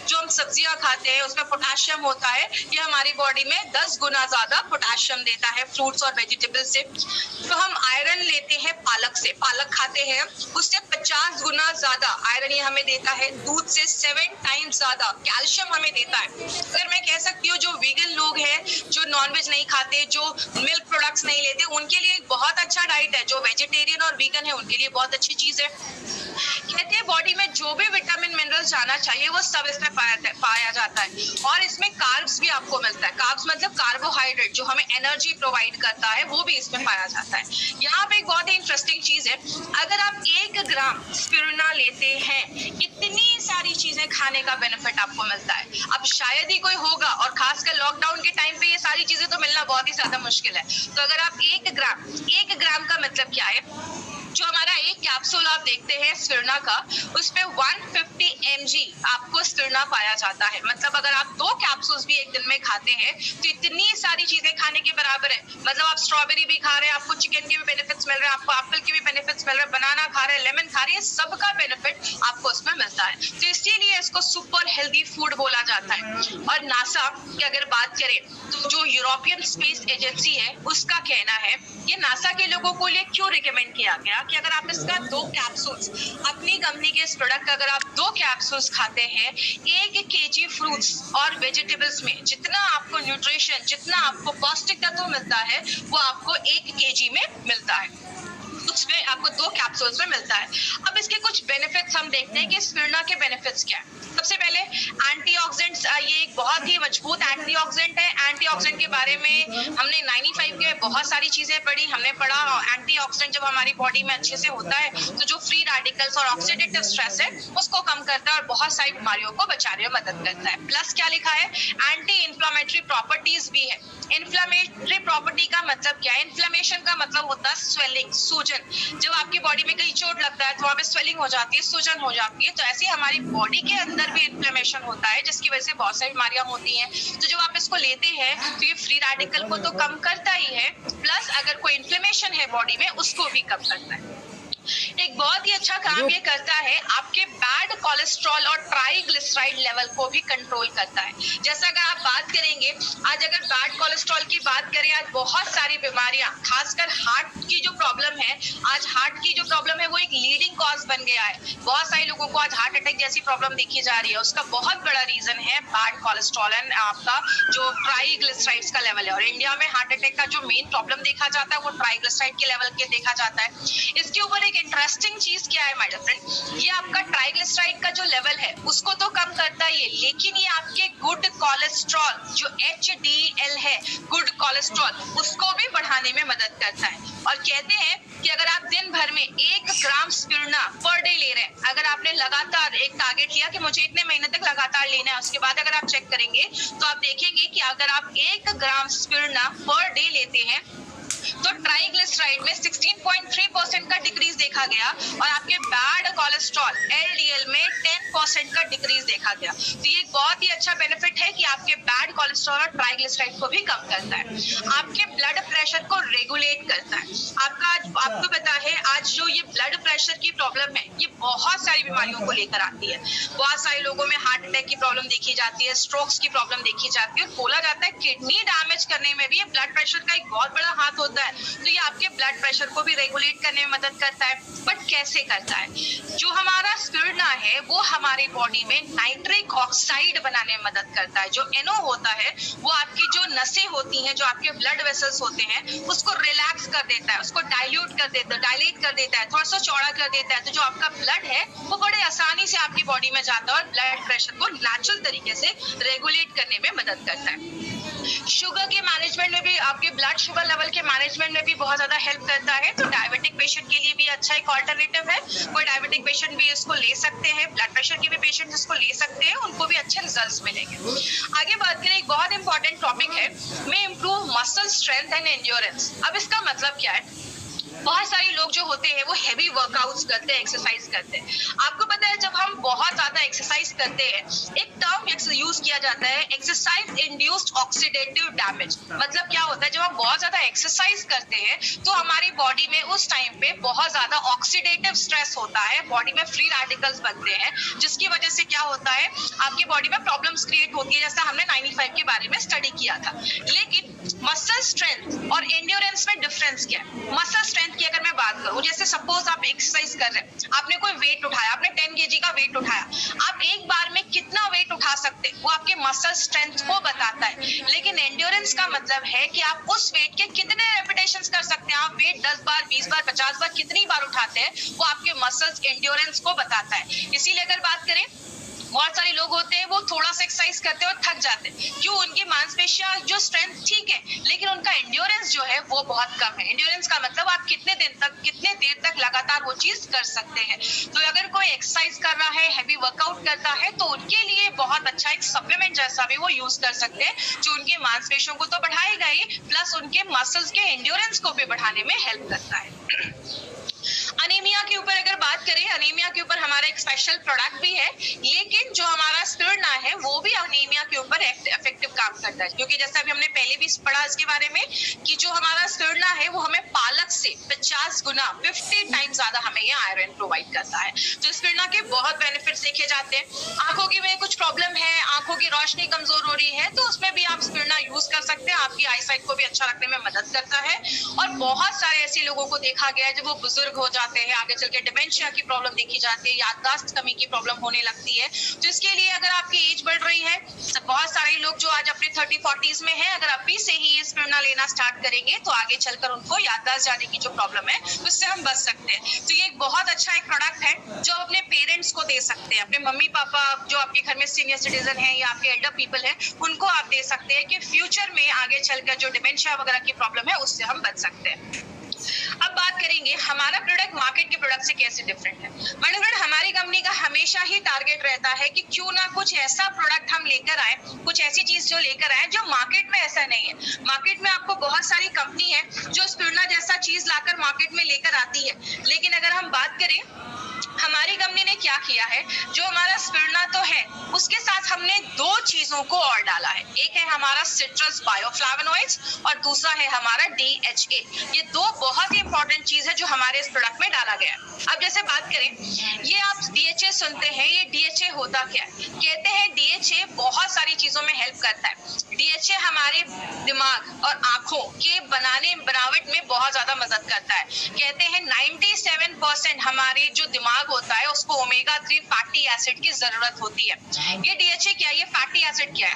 जो हम सब्जियां खाते हैं उसमें पोटेशियम होता है, ये हमारी बॉडी में 10 गुना ज्यादा पोटेशियम देता है फ्रूट्स और वेजिटेबल से। तो हम आयरन लेते हैं पालक से, पालक खाते हैं उससे 50 गुना ज्यादा आयरन ये हमें देता है। दूध से 7 टाइम्स ज्यादा कैल्शियम हमें देता है। अगर मैं कह सकती हूँ जो वीगन लोग हैं, जो नॉनवेज नहीं खाते, जो मिल्क प्रोडक्ट्स नहीं लेते, उनके लिए एक बहुत अच्छा डाइट है। जो वेजिटेरियन और वीगन है उनके लिए बहुत अच्छी चीज है। कहते हैं बॉडी में जो भी विटामिन मिनरल्स जाना चाहिए वो सब इसमें पाया जाता है। और इसमें कार्ब्स भी आपको मिलता है। कार्ब्स मतलब कार्बोहाइड्रेट, जो हमें एनर्जी प्रोवाइड करता है, वो भी इसमें पाया जाता है। यहाँ पे एक बहुत ही इंटरेस्टिंग चीज है, अगर आप 1 ग्राम स्पिरुलिना लेते हैं, इतनी सारी चीजें खाने का बेनिफिट आपको मिलता है। अब शायद ही कोई होगा, और खासकर लॉकडाउन के टाइम पे ये सारी चीजें तो मिलना बहुत ही ज्यादा मुश्किल है। तो अगर आप 1 ग्राम का मतलब क्या है, जो हमारा एक कैप्सूल आप देखते हैं स्पिरुलिना का, उस पे 150 mg आपको स्पिरुलिना पाया जाता है। मतलब अगर आप 2 कैप्सूल्स भी एक दिन में खाते हैं तो इतनी सारी चीजें खाने के बराबर है। मतलब आप स्ट्रॉबेरी भी खा रहे हैं, आपको चिकन के भी बेनिफिट्स मिल रहे हैं, आपको एप्पल के भी बेनिफिट्स मिल रहे हैं, बनाना खा रहे हैं, लेमन खा रहे हैं, सबका बेनिफिट आपको उसमें मिलता है। तो इसीलिए इसको सुपर हेल्दी फूड बोला जाता है। और नासा की अगर बात करें तो जो यूरोपियन स्पेस एजेंसी है, उसका कहना है कि नासा के लोगों को लिए क्यों रिकमेंड किया गया कि अगर आप इसका 2 कैप्सूल्स, अपनी कंपनी के इस प्रोडक्ट का अगर आप 2 कैप्सूल्स खाते हैं, 1 kg फ्रूट्स और वेजिटेबल्स में जितना आपको न्यूट्रिशन, जितना आपको पौष्टिक तत्व मिलता है, वो आपको 1 kg में मिलता है, उसमें आपको 2 कैप्सूल्स में मिलता है। अब इसके कुछ बेनिफिट्स हम देखते हैं कि स्पिरुलिना के बेनिफिट्स क्या है। सबसे पहले एंटीऑक्सीडेंट्स, ये एक बहुत ही मजबूत एंटीऑक्सीडेंट है। एंटीऑक्सीडेंट के बारे में हमने 95 के बहुत सारी चीजें पढ़ी। हमने पढ़ा एंटीऑक्सीडेंट जब हमारी बॉडी में अच्छे से होता है तो जो फ्री रेडिकल्स और ऑक्सीडेटिव स्ट्रेस है उसको कम करता है और बहुत सारी बीमारियों को बचाने में मदद करता है। प्लस क्या लिखा है, एंटी इन्फ्लामेटरी प्रॉपर्टीज भी है। इन्फ्लामेटरी प्रॉपर्टी का मतलब क्या है, इन्फ्लेमेशन का मतलब होता है स्वेलिंग, सूजन। जब आपकी बॉडी में कहीं चोट लगता है तो वहाँ पे स्वेलिंग हो जाती है, सूजन हो जाती है। तो ऐसे हमारी बॉडी के अंदर भी इन्फ्लेमेशन होता है, जिसकी वजह से बहुत सारी बीमारियां होती हैं। तो जब आप इसको लेते हैं तो ये फ्री रेडिकल को तो कम करता ही है, प्लस अगर कोई इन्फ्लेमेशन है बॉडी में उसको भी कम करता है। एक बहुत ही अच्छा काम ये करता है, आपके बैड कोलेस्ट्रॉल और ट्राइग्लिसराइड लेवल को भी कंट्रोल करता है। जैसा अगर आप बात करेंगे, आज अगर बैड कोलेस्ट्रॉल की बात करें, आज बहुत सारी बीमारियां, खासकर हार्ट की जो प्रॉब्लम है, आज हार्ट की जो प्रॉब्लम है वो एक लीडिंग कॉज बन गया है। बहुत सारे लोगों को आज हार्ट अटैक जैसी प्रॉब्लम देखी जा रही है। उसका बहुत बड़ा रीजन है बैड कोलेस्ट्रॉल एंड आपका जो ट्राइग्लिसराइड्स का लेवल है। और इंडिया में हार्ट अटैक का जो मेन प्रॉब्लम देखा जाता है वो ट्राइग्लिसराइड के लेवल के देखा जाता है। इसके ऊपर एक इंटरेस्टिंग चीज क्या है माय डियर फ्रेंड, ये आपका ट्राइग्लिसराइड का जो लेवल है उसको तो कम करता ही है, लेकिन ये आपके गुड कोलेस्ट्रॉल जो HDL है, गुड कोलेस्ट्रॉल, उसको भी बढ़ाने में मदद करता है। और कहते हैं कि अगर आप दिन भर में 1 ग्राम स्पिरुलिना पर डे ले रहे हैं, अगर आपने लगातार एक टारगेट लिया कि मुझे इतने महीने तक लगातार लेना है, उसके बाद अगर आप चेक करेंगे तो आप देखेंगे कि अगर आप 1 ग्राम स्पिरुलिना पर डे लेते हैं तो ट्राइग्लिसराइड में 16.3% का डिक्रीज देखा गया और आपके बैड कोलेस्ट्रॉल LDL में 10% का डिक्रीज देखा गया। तो ये बहुत ही अच्छा बेनिफिट है कि आपके बैड कोलेस्ट्रॉल और ट्राइग्लिसराइड को भी कम करता है, आपके ब्लड प्रेशर को रेगुलेट करता है। आपको पता है आज जो ये ब्लड प्रेशर की प्रॉब्लम है ये बहुत सारी बीमारियों को लेकर आती है। बहुत सारे लोगों में हार्ट अटैक की प्रॉब्लम देखी जाती है, स्ट्रोक्स की प्रॉब्लम देखी जाती है, और बोला जाता है किडनी डैमेज करने में भी ये ब्लड प्रेशर का एक बहुत बड़ा हाथ होता है। तो ये आपके ब्लड प्रेशर को भी रेगुलेट करने में मदद करता है। बट कैसे करता है, जो हमारा स्पिरुलिना है वो हमारी बॉडी में नाइट्रिक ऑक्साइड बनाने में मदद करता है। जो NO होता है वो आपकी जो नसें होती हैं, जो आपके ब्लड वेसल्स होते हैं, उसको रिलैक्स कर देता है, उसको डाइल्यूट कर देता है, डायलेट कर देता है, थोड़ा सा चौड़ा कर देता है। तो जो आपका ब्लड है वो बड़े आसानी से आपकी बॉडी में जाता है और ब्लड प्रेशर को नेचुरल तरीके से रेगुलेट करने में मदद करता है। शुगर के मैनेजमेंट में भी, आपके ब्लड शुगर लेवल के मैनेजमेंट में भी बहुत ज्यादा हेल्प करता है। तो डायबिटिक पेशेंट के लिए भी अच्छा एक ऑल्टरनेटिव है। कोई डायबिटिक पेशेंट भी इसको ले सकते हैं, ब्लड प्रेशर के भी पेशेंट इसको ले सकते हैं, उनको भी अच्छे रिजल्ट्स मिलेंगे। आगे बात करें, एक बहुत इंपॉर्टेंट टॉपिक है, में improve muscle strength and endurance. अब इसका मतलब क्या है, बहुत सारे लोग जो होते हैं वो हैवी वर्कआउट्स करते हैं, एक्सरसाइज करते हैं। आपको पता है जब हम बहुत ज्यादा एक्सरसाइज करते हैं, एक टर्म यूज किया जाता है, एक्सरसाइज इंड्यूस्ड ऑक्सीडेटिव डैमेज। मतलब क्या होता है, जब हम बहुत ज्यादा एक्सरसाइज करते हैं तो हमारी बॉडी में उस टाइम पे बहुत ज्यादा ऑक्सीडेटिव स्ट्रेस होता है, बॉडी में फ्री रेडिकल्स बनते हैं, जिसकी वजह से क्या होता है आपकी बॉडी में प्रॉब्लम्स क्रिएट होती है, जैसा हमने 95 के बारे में स्टडी किया था। लेकिन मसल स्ट्रेंथ और एंड्योरेंस में डिफरेंस क्या है? मसल स्ट्रेंथ की अगर मैं बात करूं, जैसे सपोज आप एक्सरसाइज कर रहे हैं, आपने कोई वेट उठाया, आपने 10 केजी का वेट उठाया, आप एक बार में कितना वेट उठा सकते हैं वो आपके मसल स्ट्रेंथ को बताता है। लेकिन एंड्योरेंस का मतलब है कि आप उस वेट के कितने रेपिटेशंस कर सकते हैं। आप वेट 10 बार, 20 बार, 50 बार कितनी बार उठाते हैं वो आपके मसल्स एंड्योरेंस को बताता है। इसीलिए अगर बात करें, बहुत सारे लोग होते हैं वो थोड़ा सा एक्सरसाइज करते हैं और थक जाते हैं। क्यों? उनकी मांसपेशियां जो स्ट्रेंथ ठीक है, लेकिन उनका एंड्योरेंस जो है वो बहुत कम है। एंड्योरेंस का मतलब आप कितने देर तक लगातार वो चीज कर सकते हैं। तो अगर कोई एक्सरसाइज कर रहा है, हैवी वर्कआउट करता है, तो उनके लिए बहुत अच्छा एक सप्लीमेंट जैसा भी वो यूज कर सकते हैं, जो उनकी मांसपेशियों को तो बढ़ाएगा ही, प्लस उनके मसल्स के एंड्योरेंस को भी बढ़ाने में हेल्प करता है। अनीमिया के ऊपर अगर बात करें, अनीमिया के ऊपर हमारा एक स्पेशल प्रोडक्ट भी है, लेकिन जो हमारा स्पिरुलिना है वो भी अनीमिया के ऊपर इफेक्टिव काम करता है। क्योंकि जैसा अभी हमने पहले भी पढ़ा इसके बारे में कि जो हमारा स्पिरुलिना है वो हमें पालक से 50 गुना 50 टाइम ज्यादा हमें ये आयरन प्रोवाइड करता है। तो स्पिरुलिना के बहुत बेनिफिट्स देखे जाते हैं। आंखों की में कुछ प्रॉब्लम है, आंखों की रोशनी कमजोर हो रही है, तो उसमें भी आप स्पिरुलिना यूज कर सकते हैं। आपकी आई साइट को भी अच्छा रखने में मदद करता है। और बहुत सारे ऐसे लोगों को देखा गया है जब वो बुजुर्ग हो जाते हैं, आगे चल के डिमेंशिया की प्रॉब्लम देखी जाती है, याददाश्त कमी की प्रॉब्लम होने लगती है। तो इसके लिए अगर आपकी एज बढ़ रही है, तो बहुत सारे लोग जो आज अपने 30-40s में हैं, अगर अभी से ही ये स्पिरुलिना लेना स्टार्ट करेंगे तो आगे चलकर उनको याददाश्त जाने की जो प्रॉब्लम है उससे हम बच सकते हैं। तो ये एक बहुत अच्छा एक प्रोडक्ट है जो अपने पेरेंट्स को दे सकते हैं, अपने मम्मी पापा जो आपके घर में सीनियर सिटीजन है या आपके एल्डर पीपल है, उनको आप दे सकते हैं कि फ्यूचर में आगे चलकर जो डिमेंशिया वगैरह की प्रॉब्लम है उससे हम बच सकते हैं। अब बात करेंगे हमारा प्रोडक्ट मार्केट के प्रोडक्ट से कैसे डिफरेंट है। मतलब हमारी कंपनी का हमेशा ही टारगेट रहता है कि क्यों ना कुछ ऐसा प्रोडक्ट हम लेकर आए, कुछ ऐसी चीज जो लेकर आए जो मार्केट में ऐसा नहीं है। मार्केट में आपको बहुत सारी कंपनी है जो स्पिरुलिना जैसा चीज लाकर मार्केट में लेकर आती है, लेकिन अगर हम बात करें हमारी कंपनी ने क्या किया है, जो हमारा स्पिरुलिना तो है उसके साथ हमने दो चीजों को और डाला है। एक है हमारा सिट्रस बायोफ्लावोनॉइड्स और दूसरा है हमारा DHA। ये दो बहुत ही इंपॉर्टेंट चीज है जो हमारे इस प्रोडक्ट में डाला गया है। अब जैसे बात करें, ये आप DHA सुनते हैं, ये DHA होता क्या है? कहते हैं DHA बहुत सारी चीजों में हेल्प करता है। DHA हमारे दिमाग और आंखों के बनावट में बहुत ज्यादा मदद करता है। कहते हैं 97% हमारे जो दिमाग होता है उसको ओमेगा 3 फैटी एसिड की जरूरत होती है। ये DHA क्या है? ये फैटी एसिड क्या है?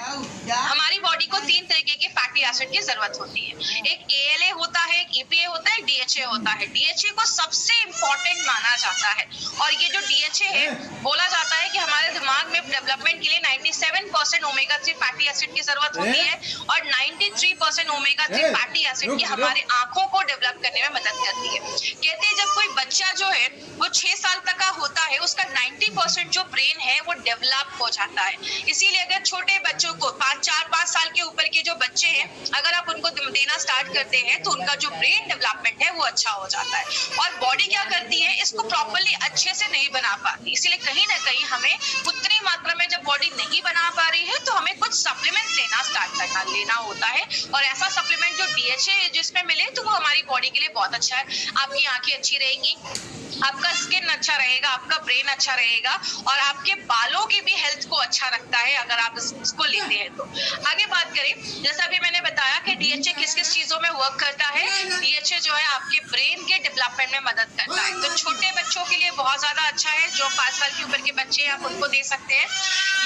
हमारी बॉडी को 3 तरीके के फैटी एसिड की जरूरत होती है। एक ALA होता है, एक EPA होता है, DHA होता है। DHA को सबसे इम्पोर्टेंट माना जाता है और ये जो DHA है, बोला जाता है कि हमारे दिमाग में डेवलपमेंट के लिए 97% ओमेगा 3 फैटी एसिड की जरूरत होती है और 93% ओमेगा 3 फैटी एसिड की हमारे आंखों को डेवलप करने में मदद करती है। कहते हैं जब कोई बच्चा जो है वो 6 साल तक का होता है, उसका 90% जो ब्रेन है वो डेवलप हो जाता है। इसीलिए अगर छोटे बच्चों को 4-5 साल के ऊपर के जो बच्चे हैं, अगर आप उनको देना स्टार्ट करते हैं तो उनका जो ब्रेन डेवलपमेंट है वो अच्छा हो जाता है। और बॉडी क्या करती है, इसको प्रॉपर्ली अच्छे से नहीं बना पाती। इसलिए कहीं ना कहीं हमें उतनी मात्रा में जब बॉडी नहीं बना पा रही है तो हमें कुछ सप्लीमेंट लेना होता है। और ऐसा सप्लीमेंट जो DHA जिसमें मिले तो वो हमारी बॉडी के लिए बहुत अच्छा है। आपकी आंखें अच्छी रहेंगी, आपका स्किन अच्छा रहेगा, आपका ब्रेन अच्छा रहेगा और आपके बालों की भी हेल्थ को अच्छा रखता है अगर आप इसको लेते हैं तो। आगे बात करें, जैसा अभी मैंने बताया कि DHA किस किस चीजों में वर्क करता है। DHA जो है आपके ब्रेन के डेवलपमेंट में मदद करता है, तो छोटे बच्चों के लिए बहुत ज्यादा अच्छा है। जो 5 साल के ऊपर के बच्चे हैं आप उनको दे सकते हैं।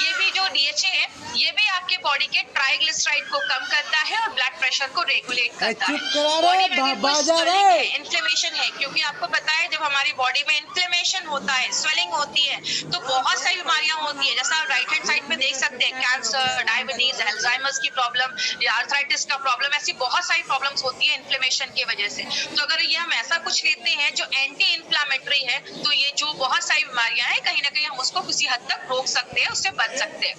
ये भी जो DHA है ये भी आपके बॉडी के ट्राइग्लिसराइड को कम करता है और ब्लड प्रेशर को रेगुलेट करता है। बॉडी में इन्फ्लेमेशन है, क्योंकि आपको पता है जब हमारी बॉडी में इन्फ्लेमेशन होता है, स्वेलिंग होती है, तो बहुत सारी बीमारियां होती है। जैसा आप राइट हैंड साइड में देख सकते हैं, कैंसर, डायबिटीज, अल्जाइमर्स की प्रॉब्लम या आर्थराइटिस का प्रॉब्लम, ऐसी बहुत सारी प्रॉब्लम्स होती है इन्फ्लेमेशन की वजह से। तो अगर ये हम ऐसा कुछ लेते हैं जो एंटी इन्फ्लामेटरी है, तो ये जो बहुत सारी बीमारियां हैं कहीं ना कहीं हम उसको किसी हद तक रोक सकते हैं, उससे बच सकते हैं।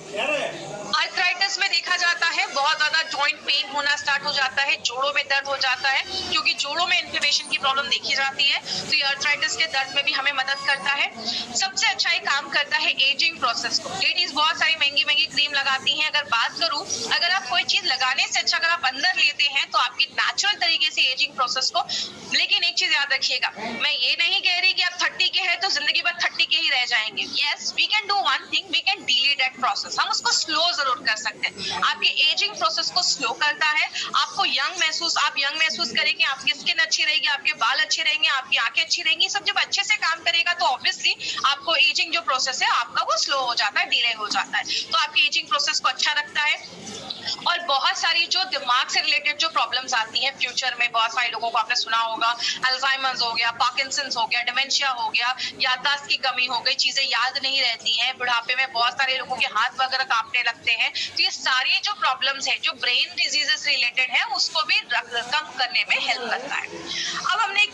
आर्थराइटिस में देखा जाता है बहुत ज्यादा जॉइंट पेन होना स्टार्ट हो जाता है, जोड़ों में दर्द हो जाता है, क्योंकि जोड़ों में इन्फ्लेमेशन की प्रॉब्लम देखी जाती है। तो ये आर्थराइटिस के दर्द में भी हमें मदद करता है। सबसे अच्छा ये काम करता है एजिंग प्रोसेस को। लेडीज बहुत सारी महंगी महंगी क्रीम लगाती हैं। अगर बात करूं, अगर आप कोई चीज लगाने से अच्छा अगर आप अंदर लेते हैं तो आपकी नेचुरल तरीके से एजिंग प्रोसेस को। लेकिन एक चीज याद रखिएगा, मैं ये नहीं कह रही कि आप 30 के हैं तो जिंदगी भर 30 के ही रह जाएंगे। Yes, we can do one thing, we can delay that process. हम उसको स्लो जरूर कर सकते हैं। आपके एजिंग प्रोसेस को स्लो करता है, आपको आप यंग महसूस करेंगे, आपकी स्किन अच्छी रहेगी, आपके बाल अच्छे रहेंगे, आपकी आंखें अच्छी रहेंगी, सब जब अच्छे से काम करेगा तो ऑब्वियसली आपको एजिंग जो प्रोसेस है आपका वो स्लो हो जाता है, डिले हो जाता है, तो आपकी एजिंग प्रोसेस को अच्छा रखता है। और बहुत सारी जो दिमाग से रिलेटेड जो प्रॉब्लम्स आती हैं फ्यूचर में, बहुत सारे लोगों को आपने सुना होगा, अल्जाइमर्स हो गया, पार्किंसंस हो गया, डिमेंशिया हो गया, याददाश्त की कमी हो गई, चीजें याद नहीं रहती हैं, बुढ़ापे में बहुत सारे लोगों के हाथ वगैरह कांपने लगते हैं। तो ये सारी जो प्रॉब्लम्स है जो ब्रेन डिजीजेस रिलेटेड है उसको भी कम करने में हेल्प करता है। अब हमने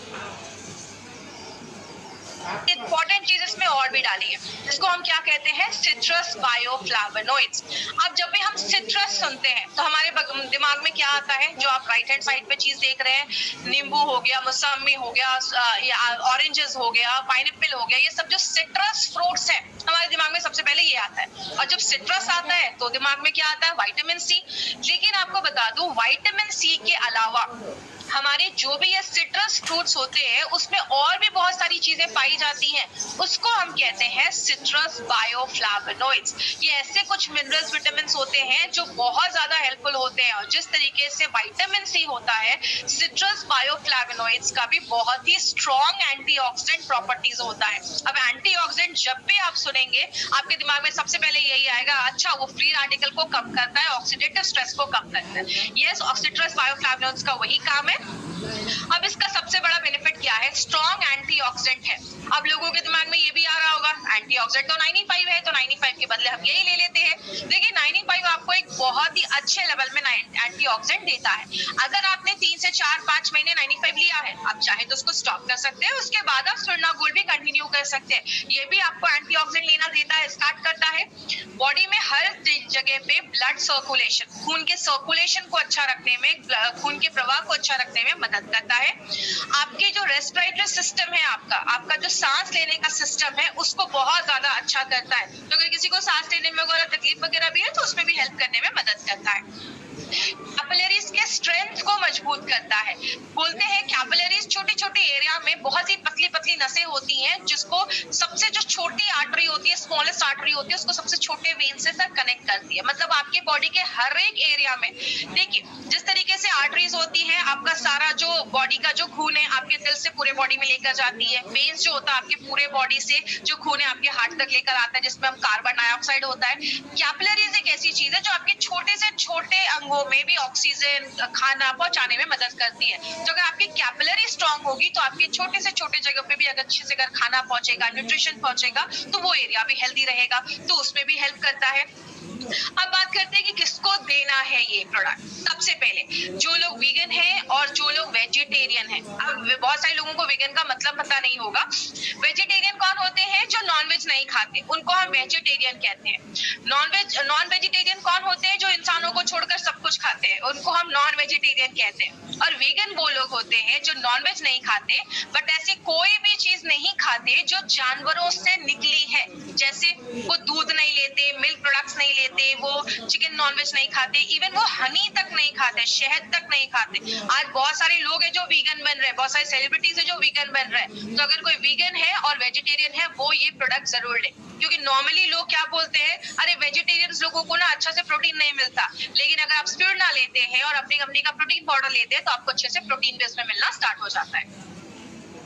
इंपॉर्टेंट चीज इसमें और भी डाली है, जिसको हम क्या कहते हैं, सिट्रस बायोफ्लावोनॉइड्स। अब जब भी हम सिट्रस सुनते हैं तो हमारे दिमाग में क्या आता है, जो आप राइट हैंड साइड पे चीज देख रहे हैं, नींबू हो गया, मौसमी हो गया, ऑरेंजेस हो गया, पाइनएप्पल हो गया, ये सब जो सिट्रस फ्रूट्स हैं हमारे दिमाग में सबसे पहले ये आता है। और जब सिट्रस आता है तो दिमाग में क्या आता है, विटामिन सी। लेकिन आपको बता दूं, विटामिन सी के अलावा हमारे जो भी ये सिट्रस फ्रूट्स होते हैं उसमें और भी बहुत सारी चीजें पाई जाती हैं, उसको हम कहते हैं सिट्रस बायोफ्लावोनॉइड्स। ये ऐसे कुछ मिनरल्स, विटामिन होते हैं जो बहुत ज्यादा हेल्पफुल होते हैं, और जिस तरीके से विटामिन सी होता है, सिट्रस बायोफ्लावोनॉइड्स का भी बहुत ही स्ट्रॉन्ग एंटीऑक्सीडेंट प्रॉपर्टीज होता है। अब एंटीऑक्सीडेंट जब भी आप सुनेंगे आपके दिमाग में सबसे पहले यही आएगा, अच्छा वो फ्री रेडिकल को कम करता है, ऑक्सीडेटिव स्ट्रेस को कम करता है। यस, सिट्रस बायोफ्लावोनॉइड्स का वही काम है। अब इसका सबसे बड़ा बेनिफिट क्या है, स्ट्रॉन्ग एंटीऑक्सीडेंट है। अब लोगों के दिमाग में ये भी आ रहा होगा, एंटीऑक्सीडेंट तो 95 है, तो 95 के बदले हम यही ले लेते हैं। देखिए 95 आपको एक बहुत ही अच्छे लेवल में एंटीऑक्सीडेंट देता है। अगर आपने 3 से 4-5 महीने 95 लिया है, आप चाहे तो उसको स्टॉप कर सकते हैं, उसके बाद आप स्पिरुलिना गोल्ड भी कंटिन्यू कर सकते हैं। ये भी आपको एंटीऑक्सीडेंट लेना देता है, स्टार्ट करता है। बॉडी में हर जगह पे ब्लड सर्कुलेशन, खून के सर्कुलेशन को अच्छा रखने में, खून के प्रवाह को अच्छा रखने में मदद करता है। आपके जो रेस्पिरेटरी सिस्टम है, आपका जो सांस लेने का सिस्टम है, उसको बहुत ज्यादा अच्छा करता है। तो अगर किसी को सांस लेने में वगैरह तकलीफ वगैरह भी है तो उसमें भी हेल्प करने में मदद करता है। कैपिलरीज के स्ट्रेंथ को मजबूत करता है। बोलते हैं कैपिलरीज छोटे छोटे एरिया में बहुत ही पतली पतली नसें होती हैं, जिसको सबसे जो छोटी आर्टरी होती है, स्मॉलेस्ट आर्टरी होती है, उसको सबसे छोटे वेन से सर कनेक्ट करती है। मतलब आपके बॉडी के हर एक एरिया में, देखिए जिस तरीके से आर्टरीज होती है, आपका सारा जो बॉडी का जो खून है आपके दिल से पूरे बॉडी में लेकर जाती है। वेन्स जो होता है आपके पूरे बॉडी से जो खून है आपके हार्ट तक लेकर आता है, जिसमें हम कार्बन डाइऑक्साइड होता है। कैपिलरीज एक ऐसी चीज है जो आपके छोटे से छोटे अंगों में भी ऑक्सीजन, खाना पहुंचाने में मदद करती है। तो अगर आपकी कैपिलरी स्ट्रांग होगी तो आपके छोटे से छोटे जगह पे भी अगर अच्छे से अगर खाना पहुंचेगा, न्यूट्रिशन पहुंचेगा, तो वो एरिया भी हेल्दी रहेगा, तो उसमें भी हेल्प करता है। अब बात करते हैं कि किसको देना है ये प्रोडक्ट। सबसे पहले जो लोग वीगन हैं और जो लोग वेजिटेरियन हैं। अब बहुत सारे लोगों को वीगन का मतलब पता नहीं होगा। वेजिटेरियन कौन होते हैं, जो नॉनवेज नहीं खाते, उनको हम वेजिटेरियन कहते हैं। नॉन वेजिटेरियन कौन होते हैं, जो इंसानों को छोड़कर सब कुछ खाते हैं, उनको हम नॉन वेजिटेरियन कहते हैं। और वीगन वो लोग होते हैं जो नॉनवेज नहीं खाते, बट ऐसी कोई भी चीज नहीं खाते जो जानवरों से निकली है। जैसे वो दूध नहीं लेते, मिल्क प्रोडक्ट्स नहीं लेते, वो चिकन नॉनवेज नहीं खाते, इवन वो हनी तक नहीं खाते, शहद तक नहीं खाते। आज बहुत सारे लोग हैं जो वीगन बन रहे हैं, बहुत सारे सेलिब्रिटीज हैं जो वीगन बन रहे हैं। तो अगर कोई वीगन है और वेजिटेरियन है, वो ये प्रोडक्ट जरूर ले। क्योंकि नॉर्मली लोग क्या बोलते हैं, अरे वेजिटेरियन लोगों को ना अच्छा से प्रोटीन नहीं मिलता। लेकिन अगर आप स्पिरुलिना लेते हैं और अपनी कंपनी का प्रोटीन पाउडर लेते हैं तो आपको अच्छे से प्रोटीन भी उसमें मिलना स्टार्ट हो जाता है।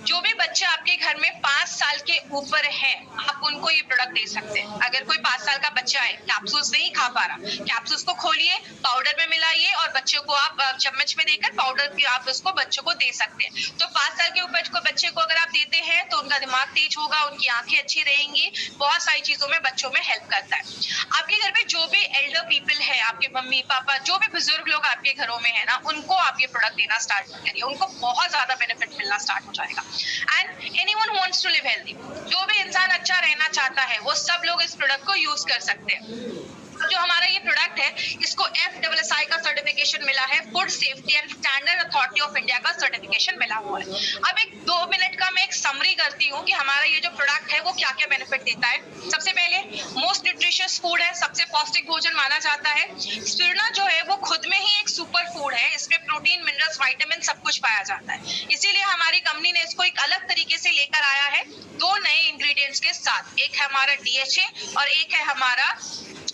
जो भी बच्चे आपके घर में 5 साल के ऊपर है, आप उनको ये प्रोडक्ट दे सकते हैं। अगर कोई 5 साल का बच्चा है, कैप्सूल्स नहीं खा पा रहा, कैप्सूल्स को खोलिए, पाउडर में मिलाइए और बच्चों को आप चम्मच में देकर पाउडर की आप उसको बच्चों को दे सकते हैं। तो 5 साल के ऊपर को बच्चे को अगर आप देते हैं तो उनका दिमाग तेज होगा, उनकी आंखें अच्छी रहेंगी, बहुत सारी चीजों में बच्चों में हेल्प करता है। आपके घर में जो भी एल्डर पीपल है, आपके मम्मी पापा, जो भी बुजुर्ग लोग आपके घरों में है ना, उनको आप ये प्रोडक्ट देना स्टार्ट करिए, उनको बहुत ज्यादा बेनिफिट मिलना स्टार्ट हो जाएगा। And anyone wants to live healthy, जो भी इंसान अच्छा रहना चाहता है वो सब लोग इस प्रोडक्ट को यूज कर सकते हैं। जो हमारा ये प्रोडक्ट है, इसको FSSAI का सर्टिफिकेशन मिला है, food safety and standard authority of India का सर्टिफिकेशन मिला हुआ है। अब एक 2 मिनट का मैं एक समरी करती हूँ कि हमारा ये जो प्रोडक्ट है वो क्या क्या बेनिफिट देता है। सबसे पहले मोस्ट न्यूट्रिशियस फूड है, सबसे पौष्टिक भोजन माना जाता है। स्पिरुलिना जो है वो खुद में ही एक सुपर फूड है, इसमें प्रोटीन, मिनरल्स, विटामिन सब कुछ पाया जाता है। इसीलिए हमारी कंपनी ने इसको एक अलग तरीके से लेकर आया है, 2 नए इंग्रेडिएंट्स के साथ। एक है हमारा DHA और एक है हमारा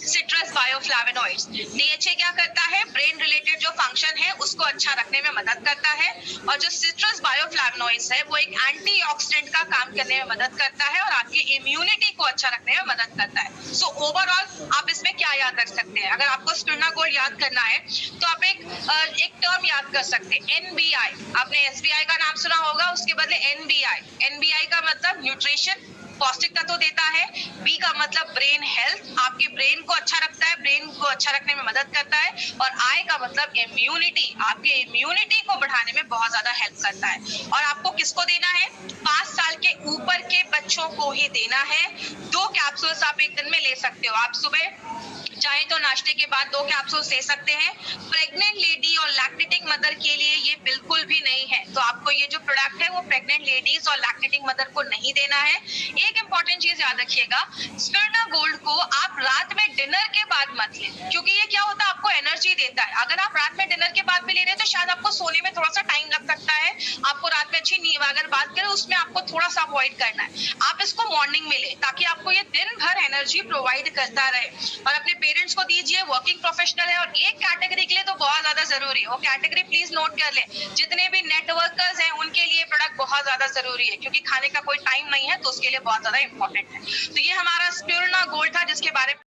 सिट्रस बायोफ्लावेनॉइड्स। डीएचए क्या करता है, ब्रेन रिलेटेड जो फंक्शन है उसको अच्छा रखने में मदद करता है, और जो सिट्रस बायोफ्लावेनॉइड्स है वो एक एंटीऑक्सीडेंट का काम करने में मदद करता है और आपकी इम्यूनिटी को अच्छा रखने में मदद करता है। सो ओवरऑल आप इसमें क्या याद रख सकते हैं, अगर आपको स्पिरुलिना गोल्ड याद करना है तो आप एक टर्म याद कर सकते हैं, एनबीआई। आपने एसबीआई का नाम सुना होगा, उसके बदले एनबीआई। एनबीआई का मतलब न्यूट्रिशन, पौष्टिक तत्व देता है। बी का मतलब ब्रेन हेल्थ, आपके ब्रेन को अच्छा रखता है, ब्रेन को अच्छा रखने में मदद करता है। और आई का मतलब इम्यूनिटी, आपके इम्यूनिटी को बढ़ाने में बहुत ज्यादा हेल्प करता है। और आपको किसको देना है, 5 साल के ऊपर के बच्चों को ही देना है। 2 कैप्सूल्स आप एक दिन में ले सकते हो। आप सुबह चाहे तो नाश्ते के बाद 2 कैप्सूल्स ले सकते हैं। प्रेग्नेंट लेडी और लैक्टेटिंग मदर के लिए ये बिल्कुल भी नहीं है, तो आपको ये जो प्रोडक्ट है वो प्रेग्नेंट लेडीज और लैक्टेटिंग मदर को नहीं देना है। एक इंपॉर्टेंट चीज याद रखिएगा, स्पिरुलिना गोल्ड को आप रात में डिनर के बाद मत लें, क्योंकि ये क्या होता है, आपको एनर्जी देता है। अगर आप रात में डिनर के बाद भी ले रहे हैं तो शायद आपको सोने में थोड़ा सा टाइम लग सकता है, आपको रात में अच्छी नींद, अगर बात करें उसमें आपको थोड़ा सा अवॉइड करना है। आप इसको मॉर्निंग में लें ताकि आपको ये दिन भर एनर्जी प्रोवाइड करता रहे। और अपने पेरेंट्स को दीजिए, वर्किंग प्रोफेशनल है और एक कैटेगरी के लिए तो बहुत ज्यादा जरूरी है, वो कैटेगरी प्लीज नोट कर लें, जितने भी नेटवर्कर्स हैं उनके लिए प्रोडक्ट बहुत ज्यादा जरूरी है, क्योंकि खाने का कोई टाइम नहीं है तो उसके लिए बहुत ज्यादा इंपॉर्टेंट है। तो ये हमारा स्पिरुलिना गोल्ड था जिसके बारे में